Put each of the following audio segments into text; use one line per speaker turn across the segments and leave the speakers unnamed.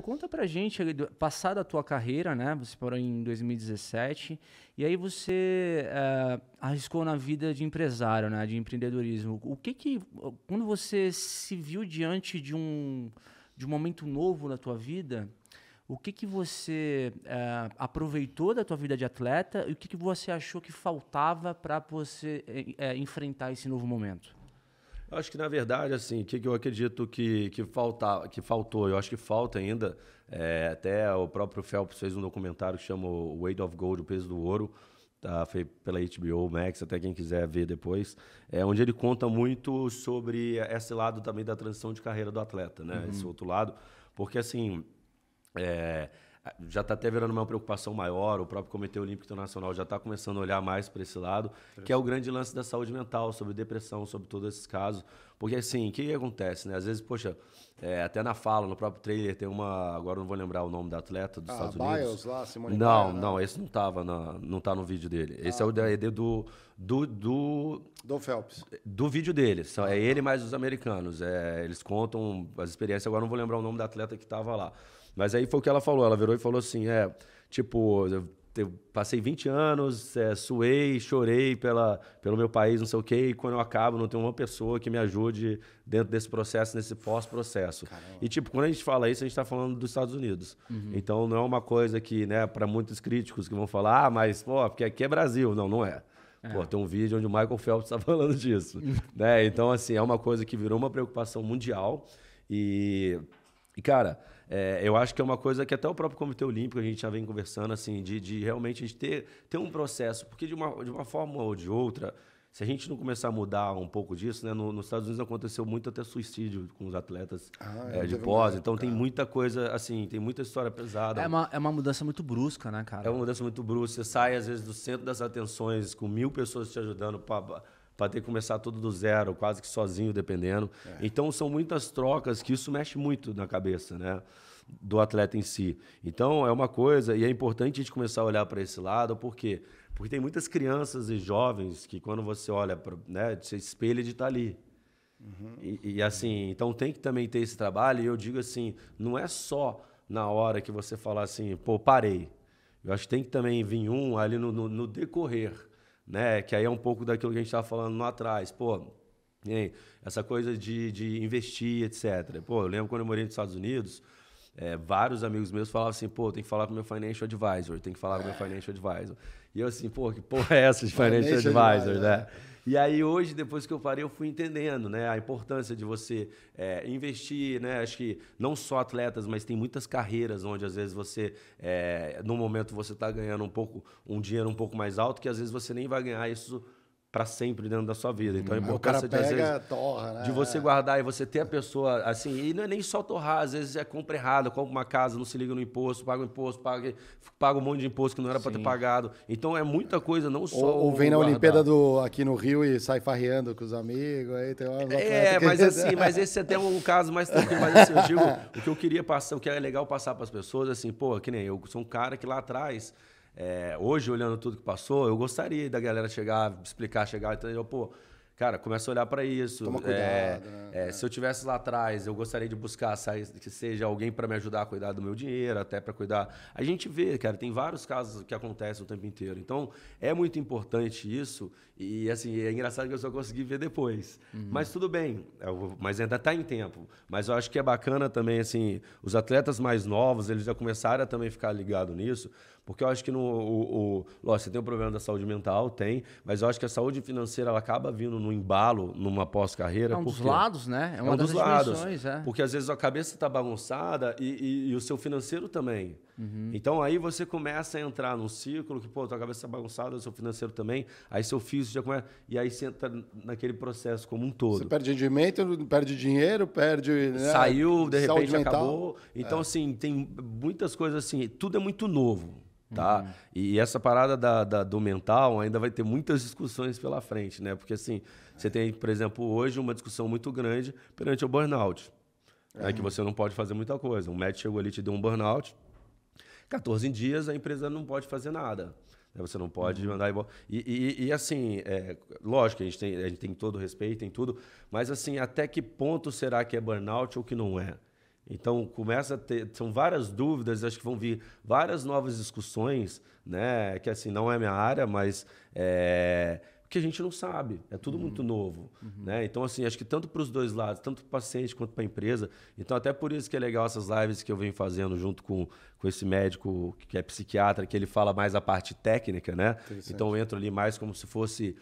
Conta pra gente, passada a tua carreira, né? Você parou em 2017, e aí você arriscou na vida de empresário, né? De empreendedorismo. Quando você se viu diante de um momento novo na tua vida, o que você aproveitou da tua vida de atleta e o que você achou que faltava para você enfrentar esse novo momento?
Eu acho que, na verdade, assim, o que eu acredito que faltou, eu acho que falta ainda, até o próprio Phelps fez um documentário que chama o Weight of Gold, o peso do ouro, tá, feito pela HBO Max, até quem quiser ver depois, onde ele conta muito sobre esse lado também da transição de carreira do atleta, né? Esse outro lado, porque, assim, já está até virando uma preocupação maior, o próprio Comitê Olímpico Internacional já está começando a olhar mais para esse lado, que é o grande lance da saúde mental, sobre depressão, sobre todos esses casos. Porque, assim, o que acontece, né? Às vezes, poxa, até na fala, no próprio trailer, tem uma... Agora eu não vou lembrar o nome da atleta dos Estados Unidos.
Biles lá, Simone
Não,
Biles,
não, esse não tá no vídeo dele. Esse é o do
Phelps.
do vídeo dele. É ele mais os americanos. Eles contam as experiências. Agora eu não vou lembrar o nome da atleta que estava lá. Mas aí foi o que ela falou. Ela virou e falou assim, tipo, eu passei 20 anos, suei, chorei pelo meu país, não sei o quê, e quando eu acabo não tem uma pessoa que me ajude dentro desse processo, nesse pós-processo. E, tipo, quando a gente fala isso, a gente está falando dos Estados Unidos. Então, não é uma coisa que, né, para muitos críticos que vão falar, mas, pô, porque aqui é Brasil. Não, não é. Pô, tem um vídeo onde o Michael Phelps está falando disso. Né? Então, assim, é uma coisa que virou uma preocupação mundial e cara, eu acho que é uma coisa que até o próprio Comitê Olímpico a gente já vem conversando, assim, de realmente a gente ter um processo, porque de uma forma ou de outra, se a gente não começar a mudar um pouco disso, né, nos Estados Unidos aconteceu muito até suicídio com os atletas de pós, então tem muita coisa, assim, tem muita história pesada.
É uma mudança muito brusca, né, cara?
É uma mudança muito brusca, você sai às vezes do centro das atenções com 1000 pessoas te ajudando para ter que começar tudo do zero, quase que sozinho, dependendo. Então, são muitas trocas que isso mexe muito na cabeça, né, do atleta em si. Então, é uma coisa, e é importante a gente começar a olhar para esse lado, por quê? Porque tem muitas crianças e jovens que, quando você olha, né, você espelha de estar ali. E, assim, então tem que também ter esse trabalho, e eu digo assim, não é só na hora que você falar assim, pô, parei. Eu acho que tem que também vir ali no decorrer, né? Que aí é um pouco daquilo que a gente estava falando lá atrás. Pô, essa coisa de investir, etc. Pô, eu lembro quando eu morei nos Estados Unidos, vários amigos meus falavam assim, pô, tem que falar com o meu financial advisor, tem que falar com o meu financial advisor. E eu assim, pô, que porra é essa de financial advisor, né? E aí hoje, depois que eu parei, eu fui entendendo, né, a importância de você investir, né? Acho que não só atletas, mas tem muitas carreiras onde às vezes você, no momento você está ganhando um dinheiro um pouco mais alto, que às vezes você nem vai ganhar isso para sempre dentro da sua vida. Então a importância de você guardar e você ter a pessoa assim, e não é nem só torrar, às vezes é compra errada, compra uma casa, não se liga no imposto, paga um monte de imposto que não era para ter pagado. Então é muita coisa, não só
ou vem na Olimpíada aqui no Rio e sai farreando com os amigos, aí tem uma
mas assim, mas esse é até um caso mais tranquilo, mas assim, eu digo, o que eu queria passar, o que é legal passar para as pessoas, assim, pô, que nem eu sou um cara que lá atrás, hoje, olhando tudo que passou, eu gostaria da galera chegar, então, pô, cara, começa a olhar para isso.
Toma cuidado, né?
Se eu tivesse lá atrás, eu gostaria de buscar que seja alguém para me ajudar a cuidar do meu dinheiro, até para cuidar. A gente vê, cara, tem vários casos que acontecem o tempo inteiro. Então, é muito importante isso. E, assim, é engraçado que eu só consegui ver depois. Mas tudo bem, mas ainda está em tempo. Mas eu acho que é bacana também, assim, os atletas mais novos, eles já começaram a também ficar ligados nisso, porque eu acho que lógico, você tem um problema da saúde mental, mas eu acho que a saúde financeira ela acaba vindo no embalo numa pós-carreira.
É um dos lados, né? É uma das dimensões,
Porque às vezes a cabeça está bagunçada e o seu financeiro também. Então aí você começa a entrar num ciclo que, pô, tua cabeça está bagunçada, o seu financeiro também, aí seu físico já começa, e aí você entra naquele processo como um todo.
Você perde rendimento, perde dinheiro, perde... Né?
Saiu, de repente acabou. Então, assim, tem muitas coisas assim, tudo é muito novo. Tá? E essa parada do mental ainda vai ter muitas discussões pela frente, né? Porque assim, você tem, por exemplo, hoje uma discussão muito grande perante o burnout, né? Que você não pode fazer muita coisa. Um médico chegou ali e te deu um burnout, 14 dias a empresa não pode fazer nada. Você não pode mandar embora. E assim, lógico, a gente tem todo o respeito em tudo, mas assim, até que ponto será que é burnout ou que não é? Então, começa a ter... São várias dúvidas, acho que vão vir várias novas discussões, né? Que, assim, não é minha área, mas... que a gente não sabe, é tudo muito novo, né? Então, assim, acho que tanto para os dois lados, tanto para o paciente quanto para a empresa, então até por isso que é legal essas lives que eu venho fazendo junto com esse médico que é psiquiatra, que ele fala mais a parte técnica, né? Então eu entro ali mais como se fosse,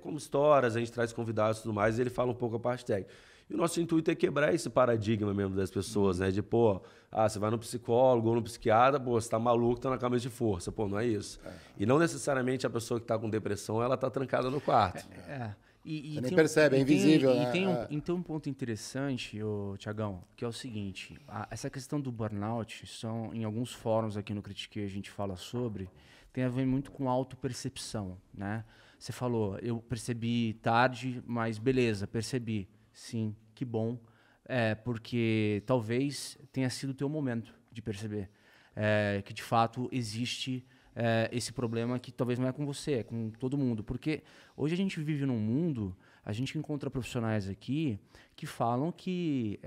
como histórias, a gente traz convidados e tudo mais, e ele fala um pouco a parte técnica. E o nosso intuito é quebrar esse paradigma mesmo das pessoas, né? De, pô, você vai no psicólogo ou no psiquiatra, pô, você tá maluco, tá na camisa de força. Pô, não é isso. E não necessariamente a pessoa que tá com depressão, ela tá trancada no quarto.
Você nem percebe, é invisível, né?
E tem um ponto interessante, Tiagão, que é o seguinte, essa questão do burnout, em alguns fóruns aqui no Critiquei a gente fala sobre, tem a ver muito com autopercepção, né? Você falou, eu percebi tarde, mas beleza, percebi. Sim, que bom, porque talvez tenha sido o teu momento de perceber que de fato existe esse problema que talvez não é com você, é com todo mundo. Porque hoje a gente vive num mundo, a gente encontra profissionais aqui que falam que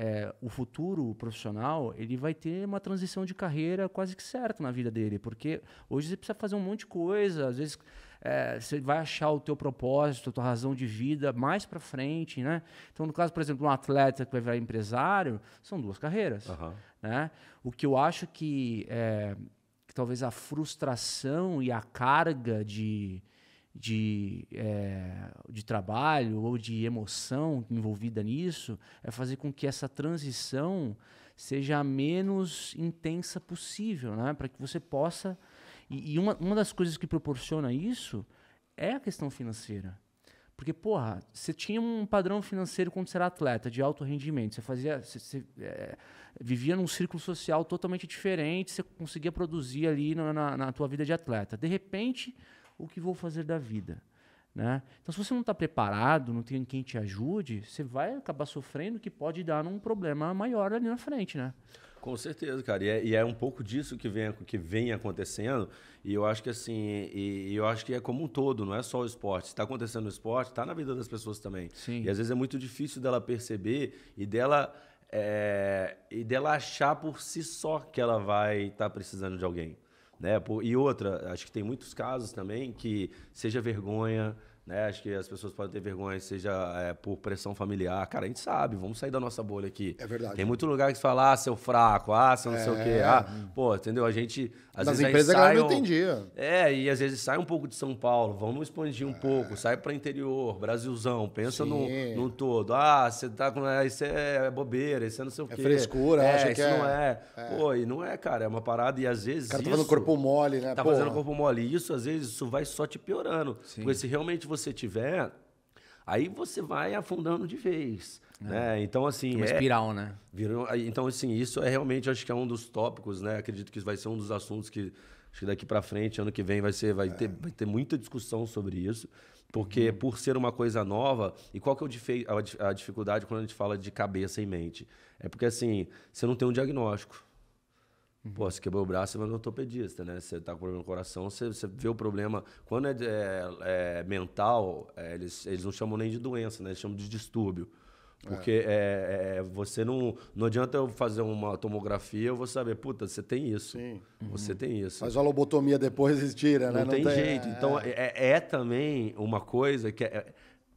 o futuro profissional ele vai ter uma transição de carreira quase que certa na vida dele, porque hoje você precisa fazer um monte de coisa, às vezes você vai achar o teu propósito, a tua razão de vida mais para frente, né? Então, no caso, por exemplo, um atleta que vai virar empresário, são duas carreiras, né? O que eu acho que talvez a frustração e a carga de trabalho ou de emoção envolvida nisso é fazer com que essa transição seja a menos intensa possível, né? Para que você possa... E uma das coisas que proporciona isso é a questão financeira. Porque, porra, você tinha um padrão financeiro quando você era atleta, de alto rendimento. Você vivia num círculo social totalmente diferente, você conseguia produzir ali na tua vida de atleta. De repente, o que vou fazer da vida? Né? Então, se você não está preparado, não tem quem te ajude, você vai acabar sofrendo, que pode dar num problema maior ali na frente, né?
Com certeza, cara. E é um pouco disso que vem acontecendo. E eu acho que assim, eu acho que é como um todo, não é só o esporte. Se está acontecendo no esporte, está na vida das pessoas também.
Sim.
E às vezes é muito difícil dela perceber e dela achar por si só que ela vai estar precisando de alguém. Né? E outra, acho que tem muitos casos também que seja vergonha, né? Acho que as pessoas podem ter vergonha, seja por pressão familiar. Cara, a gente sabe, vamos sair da nossa bolha aqui.
É verdade.
Tem muito lugar que se fala, seu fraco, seu não sei o quê. Pô, entendeu? A gente... Às
Nas
vezes
empresas a galera não entendia.
E às vezes sai um pouco de São Paulo, vamos expandir um pouco, sai para interior, Brasilzão, pensa no todo. Você tá com... Isso é bobeira, isso é não sei o quê.
É frescura, acha que
isso não é. Pô, e não é, cara, é uma parada e às vezes
o cara tá fazendo corpo mole, né?
Tá fazendo corpo mole. E isso, às vezes, isso vai só te piorando.
Sim.
Porque se realmente você tiver, aí você vai afundando de vez. Né? Então, assim...
Uma espiral, né?
Então, assim, isso é realmente, acho que é um dos tópicos, né? Acredito que vai ser um dos assuntos que, acho que daqui para frente, ano que vem, vai ter muita discussão sobre isso. Porque por ser uma coisa nova... E qual que é a dificuldade quando a gente fala de cabeça e mente? É porque, assim, você não tem um diagnóstico. Pô, você quebrou o braço, você vai no ortopedista, né? Você tá com problema no coração, você vê o problema. Quando é mental, eles não chamam nem de doença, né? Eles chamam de distúrbio. Porque você não adianta eu fazer uma tomografia, eu vou saber, puta, você tem isso. Sim. Você tem isso.
Faz uma lobotomia depois e tira, né?
Não tem jeito. Então, também uma coisa que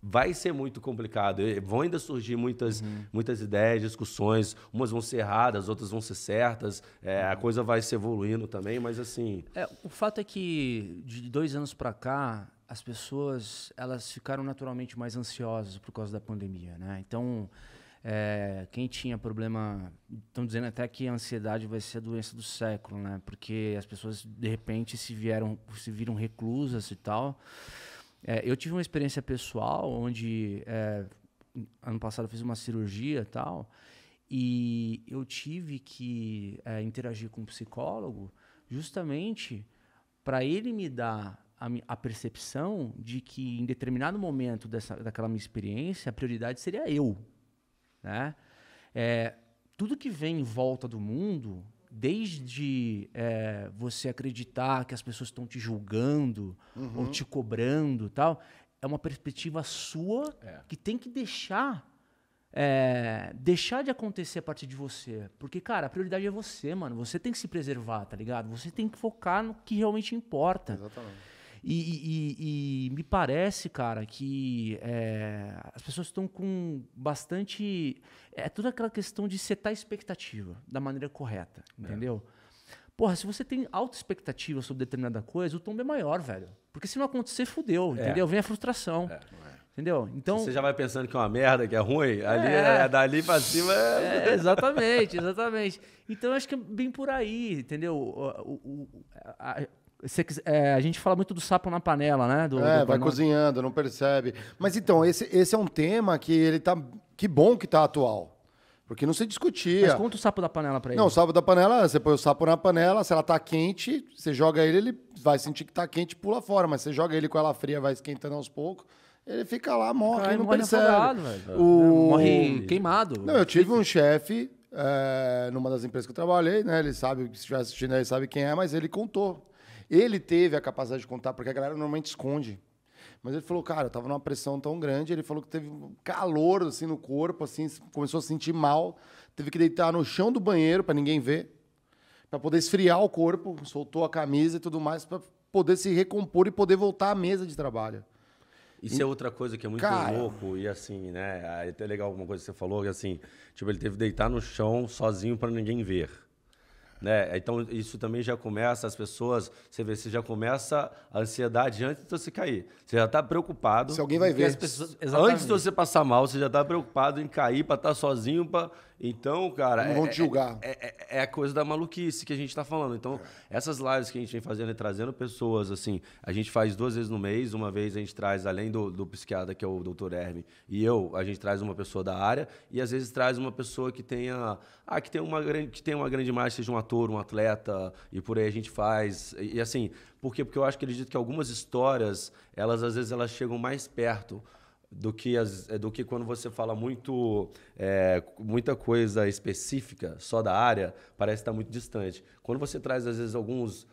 vai ser muito complicado. Vão ainda surgir muitas ideias, discussões. Umas vão ser erradas, outras vão ser certas. A coisa vai se evoluindo também, mas assim...
O fato é que, de 2 anos para cá, as pessoas elas ficaram naturalmente mais ansiosas por causa da pandemia, né? Então, quem tinha problema... Estão dizendo até que a ansiedade vai ser a doença do século, né? Porque as pessoas, de repente, se viram reclusas e tal... eu tive uma experiência pessoal onde ano passado eu fiz uma cirurgia e tal, e eu tive que interagir com um psicólogo justamente para ele me dar a percepção de que em determinado momento daquela minha experiência a prioridade seria eu, né? Tudo que vem em volta do mundo, desde você acreditar que as pessoas estão te julgando ou te cobrando, tal, é uma perspectiva sua que tem que deixar deixar de acontecer a partir de você. Porque, cara, a prioridade é você, mano. Você tem que se preservar, tá ligado? Você tem que focar no que realmente importa.
Exatamente.
E me parece, cara, que as pessoas estão com bastante... toda aquela questão de setar a expectativa da maneira correta, entendeu? Porra, se você tem alta expectativa sobre determinada coisa, o tombo é maior, velho. Porque se não acontecer, fudeu, entendeu? Vem a frustração. Entendeu? Então,
você já vai pensando que é uma merda, que é ruim, ali, dali pra cima
exatamente. Então, eu acho que é bem por aí, entendeu? A gente fala muito do sapo na panela, né?
Vai cozinhando, não percebe. Mas então, esse é um tema que ele tá... Que bom que tá atual. Porque não se discutia.
Mas conta o sapo da panela pra ele.
Não, o sapo da panela, você põe o sapo na panela, se ela tá quente, você joga ele vai sentir que tá quente e pula fora. Mas você joga ele com ela fria, vai esquentando aos poucos, ele fica lá, morre e não percebe.
Afogado, morre queimado.
Não, eu tive um chefe numa das empresas que eu trabalhei, né? Ele sabe, se estiver assistindo, ele sabe quem é, mas ele contou. Ele teve a capacidade de contar, porque a galera normalmente esconde. Mas ele falou, cara, eu tava numa pressão tão grande, ele falou que teve um calor assim no corpo, assim, começou a se sentir mal, teve que deitar no chão do banheiro para ninguém ver, para poder esfriar o corpo, soltou a camisa e tudo mais para poder se recompor e poder voltar à mesa de trabalho.
Isso é outra coisa que é muito louco e assim, né? É até legal alguma coisa que você falou, que assim, tipo, ele teve que deitar no chão sozinho para ninguém ver. Né? Então, isso também já começa, as pessoas, você já começa a ansiedade antes de você cair. Você já está preocupado.
Se alguém vai ver.
Antes de você passar mal, você já está preocupado em cair para estar sozinho. Então, cara...
Não vão te julgar.
É a coisa da maluquice que a gente está falando. Então, essas lives que a gente vem fazendo e trazendo pessoas, assim, a gente faz 2 vezes no mês. Uma vez a gente traz, além do psiquiatra, que é o Dr. Herme, e a gente traz uma pessoa da área, e às vezes traz uma pessoa que tenha uma grande imagem, seja um ator, um atleta, e por aí a gente faz. E assim, por quê? Porque eu acho que acredito que algumas histórias, às vezes elas chegam mais perto do que quando você fala muita coisa específica só da área, parece estar muito distante. Quando você traz, às vezes, alguns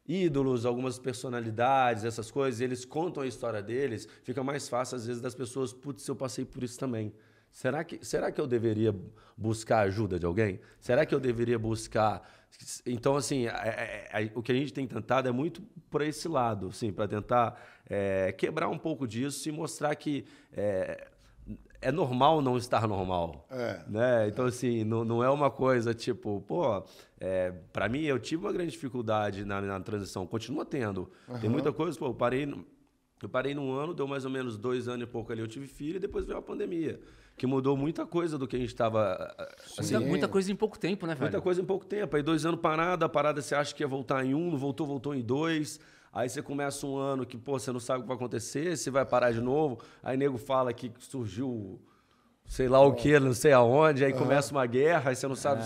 ídolos, algumas personalidades, essas coisas, e eles contam a história deles, fica mais fácil, às vezes, das pessoas, putz, eu passei por isso também. Será que eu deveria buscar a ajuda de alguém? Será que eu deveria buscar... Então, assim, o que a gente tem tentado é muito por esse lado, assim, para tentar quebrar um pouco disso e mostrar que é normal não estar normal. Né? Então, assim, não é uma coisa tipo... para mim, eu tive uma grande dificuldade na transição, continua tendo. Tem muita coisa, eu parei num ano, deu mais ou menos 2 anos e pouco ali, eu tive filho e depois veio a pandemia, que mudou muita coisa do que a gente estava...
Assim, muita coisa em pouco tempo, né, velho?
Muita coisa em pouco tempo. Aí 2 anos parada, a parada você acha que ia voltar em 1, não voltou, voltou em 2. Aí você começa um ano que, você não sabe o que vai acontecer, você vai parar de novo. Aí nego fala que surgiu... sei lá o que, não sei aonde, aí começa uma guerra, aí você não sabe...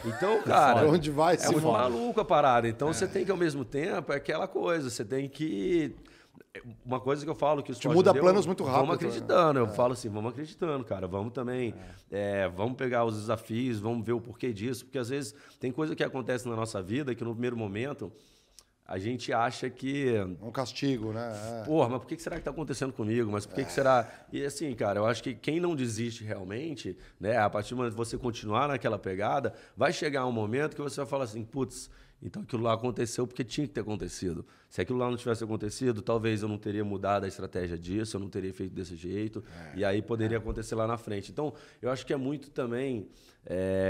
Então, cara...
onde vai?
É muito maluco a parada. Então, você tem que, ao mesmo tempo, é aquela coisa, você tem que... Uma coisa que eu falo que o esporte
muda planos muito rápido.
Vamos acreditando. Eu falo assim, vamos acreditando, cara. Vamos também... vamos pegar os desafios, vamos ver o porquê disso. Porque, às vezes, tem coisa que acontece na nossa vida que, no primeiro momento, a gente acha que...
um castigo, né?
Porra, mas por que será que está acontecendo comigo? Mas por que será... E assim, cara, eu acho que quem não desiste realmente, né, a partir do momento que você continuar naquela pegada, vai chegar um momento que você vai falar assim, putz, então aquilo lá aconteceu porque tinha que ter acontecido. Se aquilo lá não tivesse acontecido, talvez eu não teria mudado a estratégia disso, eu não teria feito desse jeito, e aí poderia acontecer lá na frente. Então, eu acho que é muito também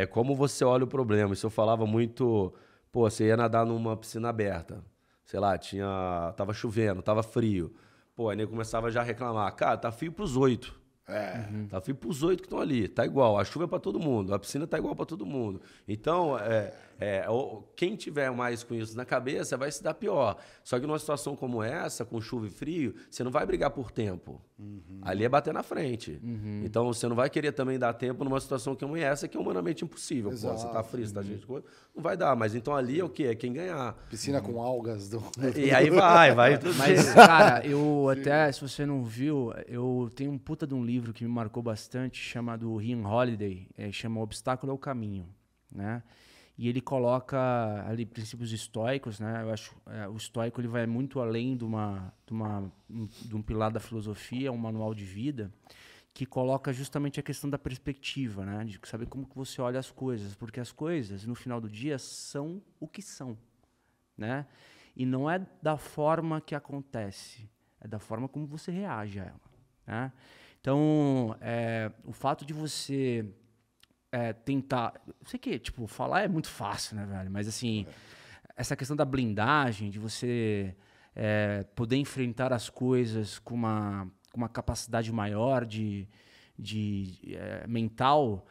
como você olha o problema. Isso eu falava muito... você ia nadar numa piscina aberta, sei lá, tava chovendo, tava frio. Aí nego começava já a reclamar, cara, tá frio pros 8. Tá frio pros 8 que estão ali, tá igual, a chuva é para todo mundo, a piscina tá igual para todo mundo. Então, quem tiver mais com isso na cabeça vai se dar pior. Só que numa situação como essa, com chuva e frio, você não vai brigar por tempo. Ali é bater na frente. Então, você não vai querer também dar tempo numa situação como essa, que é humanamente impossível.
Exato.
Você tá frio, você tá gente, não vai dar. Mas então ali é o quê? É quem ganhar.
Piscina com algas.
E aí vai tudo.
Mas, cara, eu até, se você não viu, eu tenho um puta de um livro que me marcou bastante, chamado Ryan Holiday, chama O Obstáculo é o Caminho, né? E ele coloca ali princípios estoicos, né? Eu acho o estoico ele vai muito além de um pilar da filosofia, um manual de vida, que coloca justamente a questão da perspectiva, né? De saber como que você olha as coisas. Porque as coisas, no final do dia, são o que são, né? E não é da forma que acontece, é da forma como você reage a ela, né? Então, o fato de você tentar... Eu sei que, tipo, falar é muito fácil, né, velho? Mas, assim, essa questão da blindagem, de você poder enfrentar as coisas com uma capacidade maior de mental,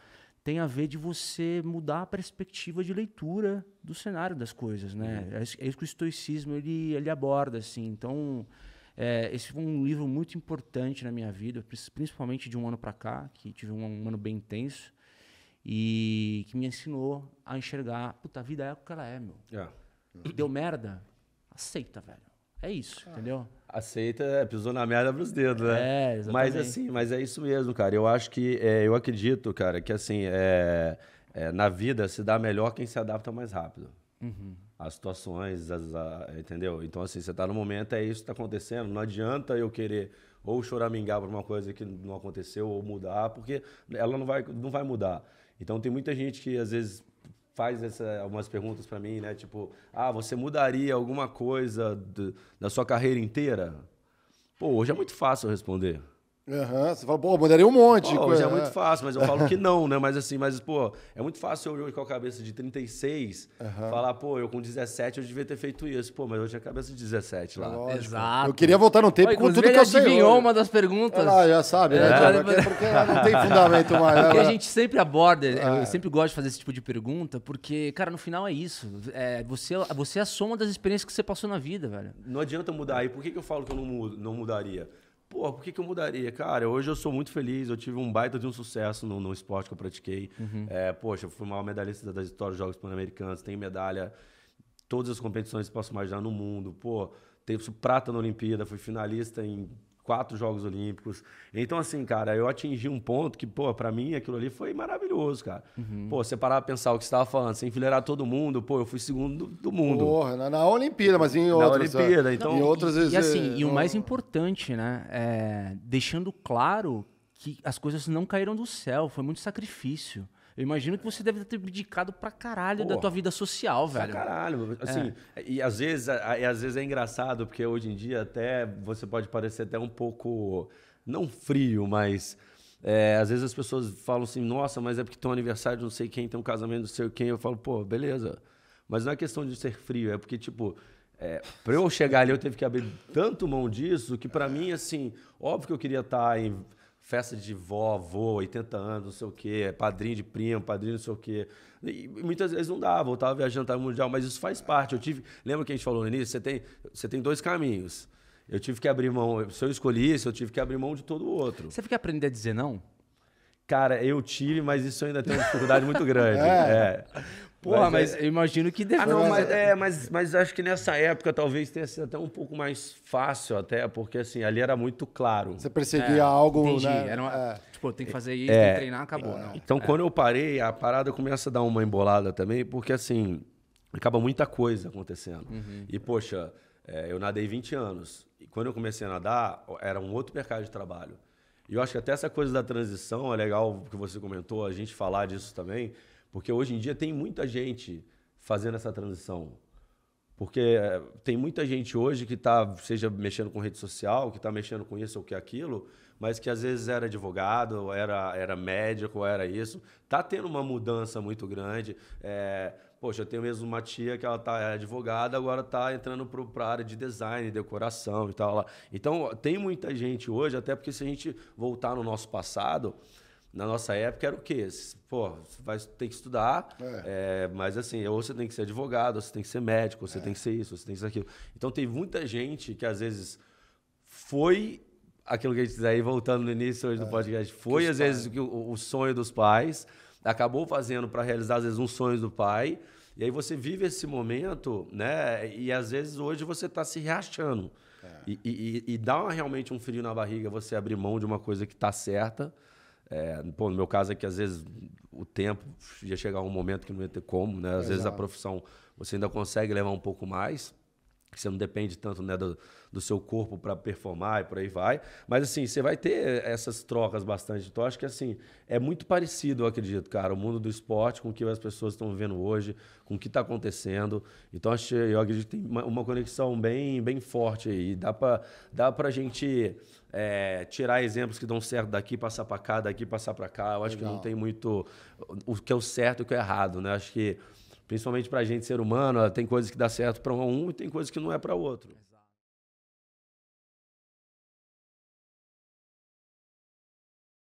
tem a ver de você mudar a perspectiva de leitura do cenário das coisas, né? É isso que o estoicismo ele aborda, assim. Então, esse foi um livro muito importante na minha vida, principalmente de um ano para cá, que tive um ano bem intenso e que me ensinou a enxergar, puta, a vida é o que ela é, meu. Deu merda, aceita, velho. É isso, entendeu?
Aceita, pisou na merda pros dedos, né?
Exatamente.
Mas é isso mesmo, cara. Eu acho que, eu acredito, cara, que assim, na vida se dá melhor quem se adapta mais rápido. As situações, entendeu? Então, assim, você tá no momento, é isso que tá acontecendo. Não adianta eu querer ou choramingar por uma coisa que não aconteceu ou mudar, porque ela não vai mudar. Então, tem muita gente que, às vezes, faz algumas perguntas para mim, né? Tipo, você mudaria alguma coisa da sua carreira inteira? Pô, hoje é muito fácil eu responder.
Você fala, pô, mudaria um monte de
Hoje
coisa.
é muito fácil, mas eu falo que não, né? Mas assim, pô, é muito fácil eu hoje com a cabeça de 36 falar, pô, eu com 17 eu devia ter feito isso. Pô, mas eu tinha a cabeça de 17 lá.
Lógico.
Exato.
Eu queria voltar no tempo com tudo que eu sei.
Adivinhou uma das perguntas.
Já sabe, né? Porque não tem fundamento mais.
Porque a gente sempre aborda, eu sempre gosto de fazer esse tipo de pergunta, porque, cara, no final é isso. Você é a soma das experiências que você passou na vida, velho.
Não adianta mudar. E por que eu falo que eu não mudaria? Pô, por que eu mudaria? Cara, hoje eu sou muito feliz, eu tive um baita de um sucesso no esporte que eu pratiquei. Poxa, eu fui o maior medalhista da história dos Jogos Pan-Americanos, tenho medalha todas as competições que posso imaginar no mundo. Pô, tenho prata na Olimpíada, fui finalista em 4 Jogos Olímpicos. Então, assim, cara, eu atingi um ponto que, pô, pra mim aquilo ali foi maravilhoso, cara. Pô, você parar pra pensar o que você tava falando, você enfileirar todo mundo, pô, eu fui segundo do mundo.
Porra, na Olimpíada, mas em outras.
Na Olimpíada, então...
Em outras vezes...
E assim, e o mais importante, né, deixando claro que as coisas não caíram do céu, foi muito sacrifício. Eu imagino que você deve ter dedicado pra caralho da tua vida social, velho.
Pra caralho. Assim, e às vezes é engraçado, porque hoje em dia até você pode parecer até um pouco, não frio, mas às vezes as pessoas falam assim, nossa, mas é porque tem um aniversário de não sei quem, tem um casamento de não sei quem. Eu falo, pô, beleza. Mas não é questão de ser frio, é porque, tipo, pra eu chegar ali eu teve que abrir tanto mão disso que pra mim, assim, óbvio que eu queria estar em festa de vó, avô, 80 anos, não sei o quê, padrinho de primo, padrinho não sei o quê. E muitas vezes não dava, eu tava viajando, tava mundial, mas isso faz parte. Lembra que a gente falou no início? Você tem 2 caminhos. Eu tive que abrir mão, se eu escolhesse, eu tive que abrir mão de todo o outro.
Você fica aprendendo a dizer não?
Cara, eu tive, mas isso eu ainda tem uma dificuldade muito grande.
Porra, mas eu imagino que deve...
mas acho que nessa época talvez tenha sido até um pouco mais fácil até, porque assim, ali era muito claro.
Você perseguia algo,
entendi.
né?
Tipo, tem que fazer isso, tem que treinar, acabou. Não.
Então, quando eu parei, a parada começa a dar uma embolada também, porque assim, acaba muita coisa acontecendo. E, poxa, eu nadei 20 anos. E quando eu comecei a nadar, era um outro mercado de trabalho. E eu acho que até essa coisa da transição é legal que você comentou, a gente falar disso também, porque hoje em dia tem muita gente fazendo essa transição. Porque tem muita gente hoje que está, seja mexendo com rede social, que está mexendo com isso ou que aquilo, mas que às vezes era advogado, ou era médico, ou era isso. Está tendo uma mudança muito grande. Poxa, eu tenho mesmo uma tia que ela é advogada, agora está entrando para a área de design, decoração e tal. Então, tem muita gente hoje, até porque se a gente voltar no nosso passado, na nossa época era o quê? Pô, você vai ter que estudar, mas assim, ou você tem que ser advogado, ou você tem que ser médico, ou você tem que ser isso, ou você tem que ser aquilo. Então, tem muita gente que às vezes foi aquilo que a gente diz aí, voltando no início hoje do podcast, foi às vezes o sonho dos pais, acabou fazendo para realizar às vezes um sonho do pai, e aí você vive esse momento, né? E às vezes hoje você está se reachando. E dá realmente um frio na barriga você abrir mão de uma coisa que está certa. No meu caso é que às vezes o tempo ia chegar um momento que não ia ter como, né? Às vezes a profissão você ainda consegue levar um pouco mais, que você não depende tanto, né, do seu corpo para performar e por aí vai. Mas, assim, você vai ter essas trocas bastante. Então, acho que, assim, é muito parecido, eu acredito, cara, o mundo do esporte com o que as pessoas estão vivendo hoje, com o que está acontecendo. Então, eu acredito que tem uma conexão bem forte aí. Dá para a gente tirar exemplos que dão certo daqui, passar para cá, daqui, passar para cá. Eu acho que não tem muito o que é o certo e o que é errado, né? Acho que, principalmente para a gente, ser humano, tem coisas que dá certo para um e tem coisas que não é para o outro.